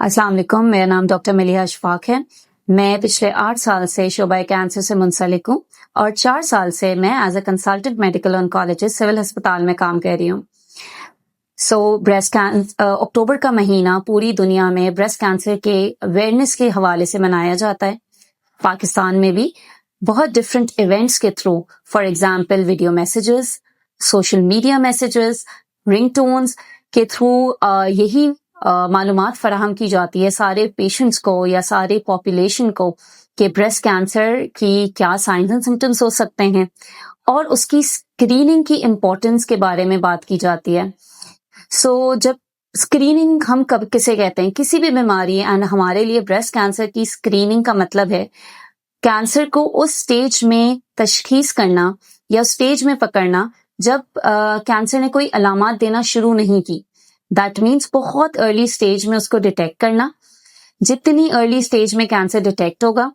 अस्सलाम वालेकुम, मेरा नाम डॉक्टर मलिहा अशफाक है। मैं पिछले 8 साल से शोबा कैंसर से मुंसलिक हूँ और 4 साल से मैं as a consultant medical oncologist civil अस्पताल में काम कर रही हूँ। ब्रेस्ट कैंसर अक्टूबर का महीना पूरी दुनिया में ब्रेस्ट कैंसर के अवेयरनेस के हवाले से मनाया जाता है। पाकिस्तान में भी बहुत डिफरेंट इवेंट्स के through, for example video messages, social media messages, ringtones के थ्रू यही मालूमात फराहम की जाती है सारे पेशेंट्स को या सारे पॉपुलेशन को कि ब्रेस्ट कैंसर की क्या साइंस एंड सिम्टम्स हो सकते हैं और उसकी स्क्रीनिंग की इम्पोर्टेंस के बारे में बात की जाती है। जब स्क्रीनिंग हम कब किसे कहते हैं, किसी भी बीमारी एंड हमारे लिए ब्रेस्ट कैंसर की स्क्रीनिंग का मतलब है कैंसर को उस स्टेज में तशखीस करना या स्टेज में पकड़ना जब कैंसर ने कोई अलामत देना शुरू नहीं की। दैट मीन्स बहुत अर्ली स्टेज में उसको डिटेक्ट करना। जितनी अर्ली स्टेज में कैंसर डिटेक्ट होगा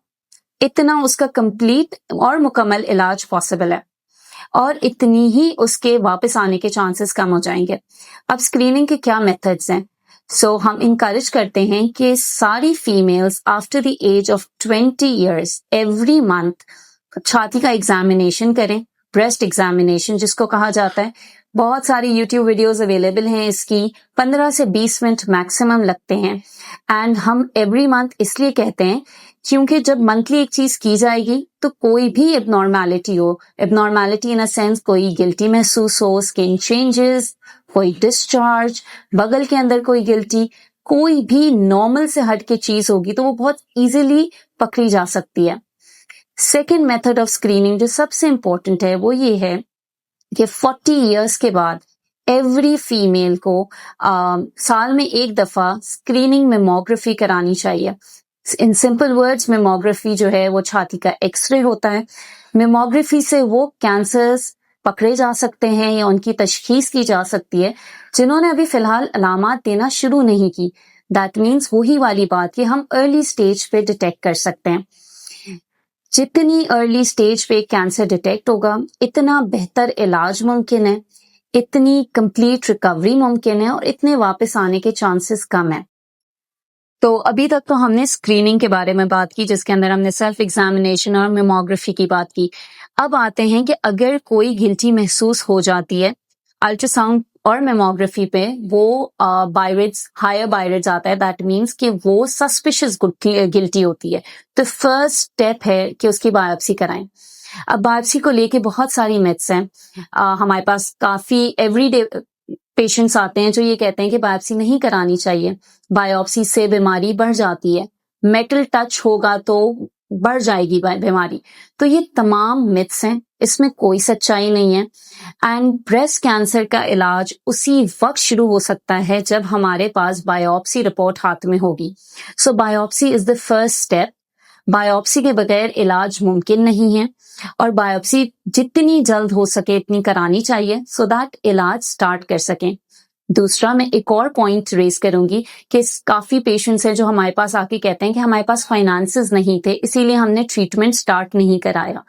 इतना उसका कंप्लीट और मुकम्मल इलाज पॉसिबल है और इतनी ही उसके वापस आने के चांसेस कम हो जाएंगे। अब स्क्रीनिंग के क्या मेथड्स हैं? हम इनकरेज करते हैं कि सारी females after the age of 20 years every month छाती का एग्जामिनेशन करें, ब्रेस्ट एग्जामिनेशन जिसको कहा जाता है। बहुत सारी यूट्यूब वीडियोस अवेलेबल हैं इसकी, 15 से 20 मिनट मैक्सिमम लगते हैं। एंड हम एवरी मंथ इसलिए कहते हैं क्योंकि जब मंथली एक चीज की जाएगी तो कोई भी एबनॉर्मैलिटी हो, एबनॉर्मैलिटी इन अ सेंस कोई गिल्टी महसूस हो, स्किन चेंजेस, कोई डिस्चार्ज, बगल के अंदर कोई गिल्टी, कोई भी नॉर्मल से हट के चीज होगी तो वो बहुत इजीली पकड़ी जा सकती है। सेकेंड मेथड ऑफ स्क्रीनिंग जो सबसे इंपॉर्टेंट है वो ये है कि 40 इयर्स के बाद एवरी फीमेल को साल में एक दफा स्क्रीनिंग मेमोग्राफी करानी चाहिए। इन सिंपल वर्ड्स, मेमोग्राफी जो है वो छाती का एक्सरे होता है। मेमोग्राफी से वो कैंसर्स पकड़े जा सकते हैं या उनकी तशखीस की जा सकती है जिन्होंने अभी फिलहाल अलामत देना शुरू नहीं की। दैट मीन्स वही वाली बात कि हम अर्ली स्टेज पे डिटेक्ट कर सकते हैं। जितनी अर्ली स्टेज पे कैंसर डिटेक्ट होगा इतना बेहतर इलाज मुमकिन है, इतनी कंप्लीट रिकवरी मुमकिन है और इतने वापस आने के चांसेस कम है। तो अभी तक तो हमने स्क्रीनिंग के बारे में बात की जिसके अंदर हमने सेल्फ एग्जामिनेशन और मेमोग्राफी की बात की। अब आते हैं कि अगर कोई गिल्टी महसूस हो जाती है अल्ट्रासाउंड और मेमोग्राफी पे वो बायरेट्स, हायर बायरेट्स आता है, दैट मीन्स कि वो सस्पिशियस गिल्टी होती है। तो फर्स्ट स्टेप है कि उसकी बायोप्सी कराएं। अब बायोप्सी को लेके बहुत सारी मिथ्स हैं। हमारे पास काफी एवरीडे पेशेंट्स आते हैं जो ये कहते हैं कि बायोप्सी नहीं करानी चाहिए, बायोप्सी से बीमारी बढ़ जाती है, मेटल टच होगा तो बढ़ जाएगी बीमारी। तो ये तमाम मिथ्स हैं, इसमें कोई सच्चाई नहीं है। एंड ब्रेस्ट कैंसर का इलाज उसी वक्त शुरू हो सकता है जब हमारे पास बायोप्सी रिपोर्ट हाथ में होगी। Biopsy is the first step. Biopsy के बगैर इलाज मुमकिन नहीं है और बायोप्सी जितनी जल्द हो सके इतनी करानी चाहिए सो दैट इलाज स्टार्ट कर सकें। दूसरा, मैं एक और पॉइंट रेज करूंगी कि काफी पेशेंट्स हैं जो हमारे पास आके कहते हैं कि हमारे पास फाइनेंसेस नहीं थे इसीलिए हमने ट्रीटमेंट स्टार्ट नहीं कराया।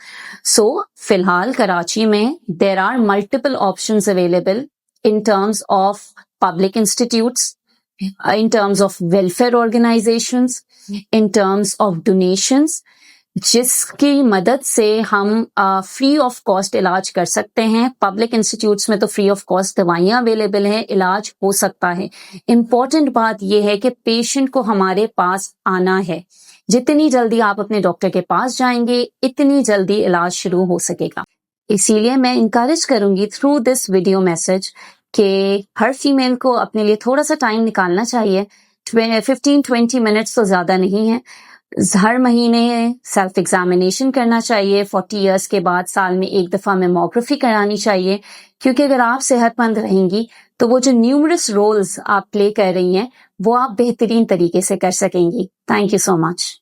फिलहाल कराची में there are multiple options available in terms of public institutes, in terms of welfare organizations, in terms of donations, जिसकी मदद से हम फ्री ऑफ कॉस्ट इलाज कर सकते हैं। पब्लिक इंस्टीट्यूट्स में तो फ्री ऑफ कॉस्ट दवाइयां अवेलेबल हैं, इलाज हो सकता है। इम्पॉर्टेंट बात यह है कि पेशेंट को हमारे पास आना है। जितनी जल्दी आप अपने डॉक्टर के पास जाएंगे इतनी जल्दी इलाज शुरू हो सकेगा। इसीलिए मैं इंकरेज करूंगी थ्रू दिस वीडियो मैसेज कि हर फीमेल को अपने लिए थोड़ा सा टाइम निकालना चाहिए। 15-20 मिनट्स तो ज्यादा नहीं है। हर महीने सेल्फ एग्जामिनेशन करना चाहिए। 40 इयर्स के बाद साल में एक दफा मेमोग्राफी करानी चाहिए क्योंकि अगर आप सेहतमंद रहेंगी तो वो जो न्यूमरस रोल्स आप प्ले कर रही हैं वो आप बेहतरीन तरीके से कर सकेंगी। Thank you so much.